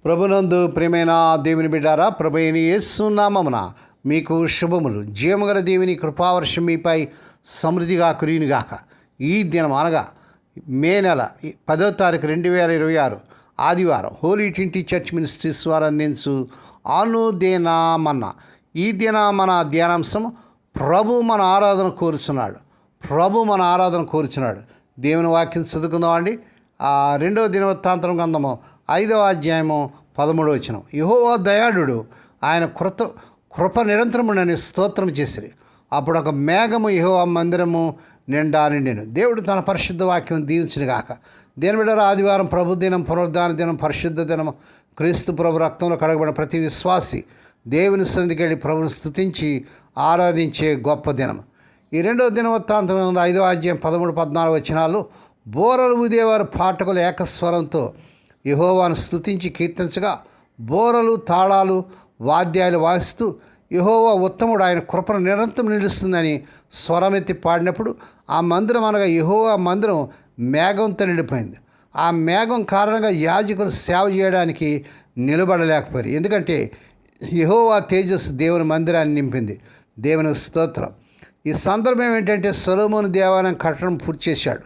ప్రభునందు ప్రియమైన దేవుని బిడ్డారా, ప్రభు అయిన యేసు నామమున మీకు శుభములు. జీవముగల దేవుని కృపావర్షం మీపై సమృద్ధిగా కురియునుగాక. ఈ దినం అనగా మే నెల 10వ తారీఖు 2026 ఆదివారం హోలీ ట్రింటీ చర్చ్ మినిస్ట్రీస్ వారు అందించు అనుదినమన్నా. ఈ దిన మన ధ్యానాంశం ప్రభు మన ఆరాధన కోరుచున్నాడు. దేవుని వాక్యం చదువుకుందామండి. 2వ దినవృత్తాంతం గ్రంథము 5వ అధ్యాయము 13వ వచనం. యెహోవా దయాళుడు, ఆయన కృప నిరంతరమునని స్తోత్రం చేసిరి. అప్పుడు ఒక మేఘము యెహోవా మందిరము నిండా నిండెను. దేవుడు తన పరిశుద్ధ వాక్యం దీవించునుగాక. దేని బిడ్డలారా, ఆదివారం ప్రభు దినం, పునరుద్ధాన దినం, పరిశుద్ధ దినం. క్రీస్తు ప్రభు రక్తంలో కడగబడిన ప్రతి విశ్వాసి దేవుని సన్నిధికి వెళ్ళి ప్రభుని స్తుతించి ఆరాధించే గొప్ప దినం. ఈ 2వ దినవృత్తాంతం 5వ అధ్యాయం 13-14 వచనాలు. బోరలు ఊదేవారు పాటకులు ఏకస్వరంతో యెహోవాను స్తుతించి కీర్తించగా, బోరలు, తాళాలు, వాద్యాలు వాయిస్తూ యెహోవా ఉత్తముడు, ఆయన కృపను నిరంతరం నిలుస్తుందని స్వరమెత్తి పాడినప్పుడు ఆ మందిరం అనగా యెహోవా మందిరం మేఘంతో నిండిపోయింది. ఆ మేఘం కారణంగా యాజకులు సేవ చేయడానికి నిలబడలేకపోయారు. ఎందుకంటే యెహోవా తేజస్సు దేవుని మందిరాన్ని నింపింది. దేవుని స్తోత్రం. ఈ సందర్భం ఏంటంటే సొలొమోను దేవాలయం కట్టడం పూర్తి చేశాడు.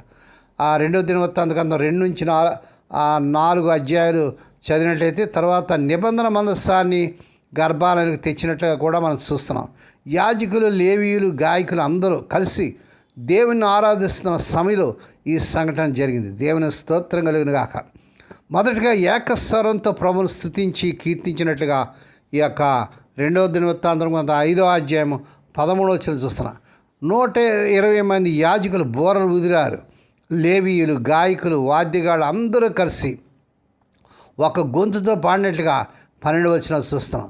2వ దినవృత్తాంతం గ్రంథం 2-4 అధ్యాయాలు చదివినట్లయితే తర్వాత నిబంధన మందసాన్ని గర్భాలయానికి తెచ్చినట్లుగా కూడా మనం చూస్తున్నాం. యాజకులు, లేవీయులు, గాయకులు అందరూ కలిసి దేవుని ఆరాధిస్తున్న సమయంలో ఈ సంఘటన జరిగింది. దేవుని స్తోత్రం కలుగునుగాక. మొదటిగా ఏకస్వరంతో ప్రభువును స్తుతించి కీర్తించినట్లుగా ఈ యొక్క 2వ దినవృత్తాంతం 5వ అధ్యాయం 13వ వచనం చూస్తున్నాం. 120 మంది యాజకులు బోరలు ఊదిరారు. లేవీయులు, గాయకులు, వాద్యగాళ్ళు అందరూ కలిసి ఒక గొంతుతో పాడినట్లుగా 12వ వచనాలు చూస్తున్నాం.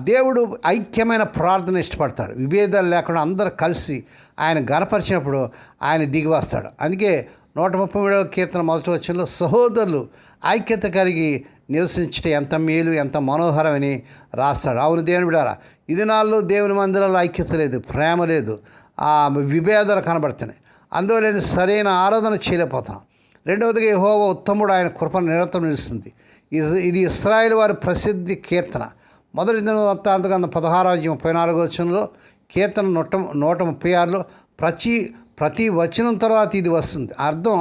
దేవుడు ఐక్యమైన ప్రార్థన ఇష్టపడతాడు. విభేదాలు లేకుండా అందరూ కలిసి ఆయన గణపరిచినప్పుడు ఆయన దిగి వస్తాడు. అందుకే 137వ కీర్తన 1వ వచనంలో సహోదరులు ఐక్యత కలిగి నివసించడం ఎంత మేలు, ఎంత మనోహరమని రాస్తాడు. అవును దేవుని బిడ్డలారా, ఈ దినాల్లో దేవుని మందిరాల్లో ఐక్యత లేదు, ప్రేమ లేదు, విభేదాలు కనబడుతున్నాయి. అందువల్ల సరైన ఆరాధన చేయలేకపోతున్నాం. రెండవదిగా యెహోవా ఉత్తముడు, ఆయన కృపను నిరంతరం నిలుస్తుంది. ఇది ఇశ్రాయేలు వారి ప్రసిద్ధి కీర్తన. మొదటి దినవృత్తాంతం గ్రంథం 16వ అధ్యాయం 34వ వచనంలో, కీర్తన 136లో ప్రతి వచనం తర్వాత ఇది వస్తుంది. అర్థం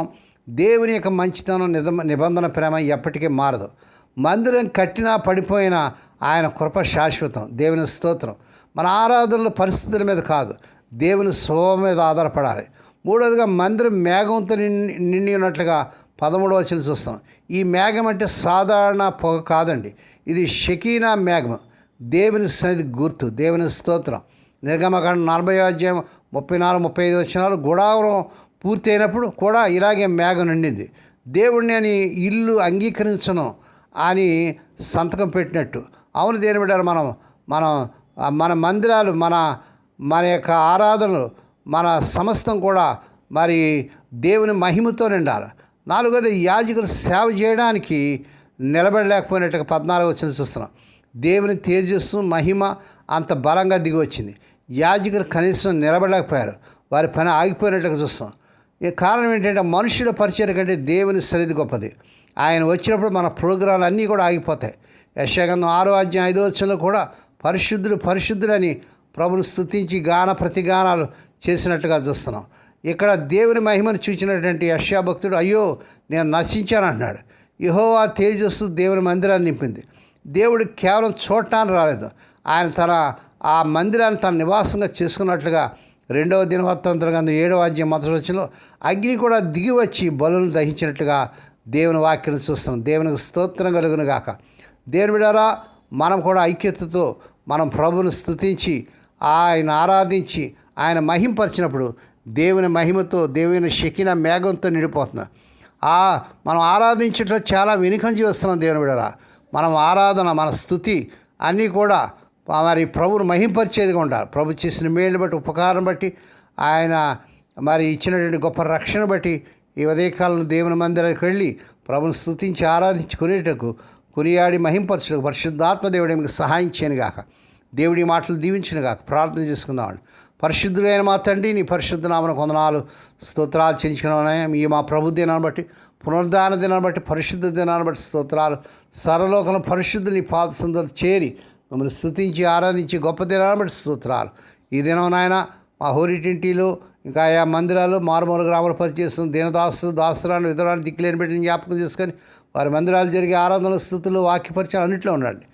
దేవుని యొక్క మంచితనం, నిబంధన ప్రేమ ఎప్పటికీ మారదు. మందిరం కట్టినా పడిపోయినా ఆయన కృప శాశ్వతం. దేవుని స్తోత్రం. మన ఆరాధనలు పరిస్థితుల మీద కాదు, దేవుని స్వభావం మీద ఆధారపడాలి. మూడవదిగా మందిరం మేఘంతో నిండి ఉన్నట్లుగా 13వ వచనం చూస్తాం. ఈ మేఘం అంటే సాధారణ పొగ కాదండి, ఇది షకీనా మేఘం, దేవుని సన్నిధి గుర్తు. దేవుని స్తోత్రం. నిర్గమకాండం 40వ అధ్యాయం 34-35 వచనాలు. గుడారం పూర్తి అయినప్పుడు కూడా ఇలాగే మేఘం నిండింది. దేవుడిని అని ఇల్లు అంగీకరించను అని సంతకం పెట్టినట్టు. అవును దేని బిడ్డారు, మన మందిరాలు, మన యొక్క ఆరాధనలు, మన సమస్తం కూడా మరి దేవుని మహిమతో నిండాలి. 4వది యాజకులు సేవ చేయడానికి నిలబడలేకపోయినట్టుగా 14వ వచనం చూస్తున్నాం. దేవుని తేజస్సు, మహిమ అంత బలంగా దిగి వచ్చింది. యాజకులు కనీసం నిలబడలేకపోయారు, వారి పని ఆగిపోయినట్టుగా చూస్తాం. ఈ కారణం ఏంటంటే మనుషుల పరిచయం కంటే దేవుని సన్నిధి గొప్పది. ఆయన వచ్చినప్పుడు మన ప్రోగ్రాంలు అన్నీ కూడా ఆగిపోతాయి. యెషయా గ్రంథం 6వ అధ్యాయం 5వ వచనంలో కూడా పరిశుద్ధుడని ప్రభుని స్తుతించి ప్రతిగానాలు చేసినట్టుగా చూస్తున్నాం. ఇక్కడ దేవుని మహిమను చూసినటువంటి యెషయా భక్తుడు, అయ్యో నేను నశించానంటున్నాడు. యెహోవా తేజస్సు దేవుని మందిరాన్ని నింపింది. దేవుడు కేవలం చూడటానికి రాలేదు, ఆయన ఆ మందిరాన్ని తన నివాసంగా చేసుకున్నట్లుగా 2వ దినవృత్తాంతం గ్రంథం 7వ అధ్యాయం 1వ వచనంలో అగ్ని కూడా దిగి వచ్చి బలులను దహించినట్టుగా దేవుని వాక్యం చూస్తున్నాం. దేవునికి స్తోత్రం కలుగునుగాక. దేవుని బిడ్డలారా, మనం కూడా ఐక్యతతో మనం ప్రభువును స్తుతించి ఆయన ఆరాధించి ఆయన మహింపరిచినప్పుడు దేవుని మహిమతో, దేవుని షకీనా మేఘంతో నిండిపోతున్నాం. మనం ఆరాధించట్లో చాలా వెనుకంజి వస్తున్నాం. దేవుని బిడ్డలారా, మనం ఆరాధన, మన స్తుతి అన్నీ కూడా మరి ప్రభువును మహింపరిచేదిగా ఉండాలి. ప్రభు చేసిన మేలు బట్టి, ఉపకారం బట్టి, ఆయన మరి ఇచ్చినటువంటి గొప్ప రక్షణ బట్టి ఈ ఉదయకాలంలో దేవుని మందిరానికి వెళ్ళి ప్రభుని స్తుతించి ఆరాధించుకునేటకు, కొనియాడి మహింపరచుటకు పరిశుద్ధాత్మ దేవుడు మీకు సహాయం చేయనుగాక. దేవుడి మాటలు దీవించునుగాక. ప్రార్థన చేసుకుందామండి. పరిశుద్ధుడైన మా తండ్రి, నీ పరిశుద్ధ నామమునకు వందనాలు, స్తోత్రాలు చెల్లించుకున్నాం. మా ప్రభు దినాన్ని బట్టి పునరుద్ధాన దినాన్ని బట్టి, పరిశుద్ధ దినాన్ని బట్టి స్తోత్రాలు. సర్వలోకంలో పరిశుద్ధులు నీ పాద సందులు చేరి మమ్మల్ని స్తుతించి ఆరాధించి గొప్ప దినాన్ని బట్టి స్తోత్రాలు. ఈ దినం నాయన మా హోరిటింటీలు ఇంకా ఆయా మందిరాలు మారుమూల గ్రామాలు పనిచేస్తున్న దీనదాసులు, దాసురాలు, విధురాలు, దిక్కులేని బిడ్డలను జ్ఞాపకం చేసుకొని వారి మందిరాలు జరిగే ఆరాధనలు, స్థుతులు, వాక్యపరిచయాలు అన్నింటిలో ఉండండి.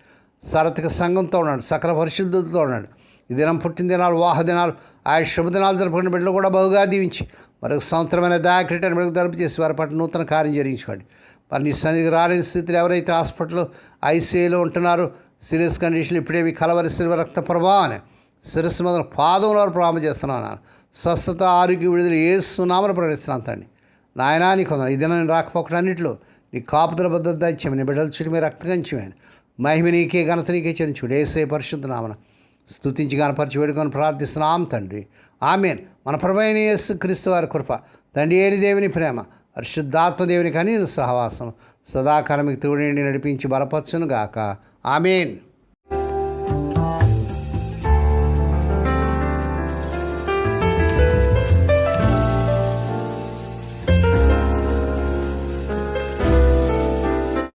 సారథిక సంఘంతో ఉన్నాడు, సకల పరిశుద్ధులతో ఉన్నాడు. ఈ దినం పుట్టిన దినాలు, వాహ దినాలు, ఆయా శుభదినాలు జరుపుకున్న బిడ్డలు కూడా బహుగా దీవించి మరొక సంవత్సరమైన దయాక్రీటాన్ని బిడ్డకు జరుపు చేసి వారి పట్ల నూతన కార్యం జరిగించుకోండి. మరి నీ సన్నిధికి రాలేని స్థితిలో ఎవరైతే హాస్పిటల్ ఐసీయూలో ఉంటున్నారో, సీరియస్ కండిషన్లు ఇప్పుడేవి కలవరి శిల్వ రక్త ప్రభావాన్ని శిరస్సు మొదలు పాదంలో ప్రారంభం చేస్తున్నాను. స్వస్థత, ఆరోగ్య, విడుదల యేసునామమున ప్రకటిస్తున్నాను తండ్రి. నాయనా నీకు వందనాలు. ఈ దినం నేను రాకపోకటి అన్నింటిలో నీ కాపుదల భద్రత దయచేయమని, నీ బిడ్డల చుట్టూ మీరు రక్తగంచమని, మహిమ నీకే, ఘనత నీకే చెల్లించుడు యేసయ్య పరిశుద్ధ నామమున స్తుతించి గణపరిచి వేడుకొని ప్రార్థిస్తున్నాం తండ్రి. ఆమేన్. మన ప్రభువైన యేసు క్రీస్తు వారి కృప, తండ్రి అయిన దేవుని ప్రేమ, పరిశుద్ధాత్మ దేవుని కనీన సహవాసం సదాకాలం మీకు తోడేండి నడిపించి బలపరచును గాక. ఆమేన్.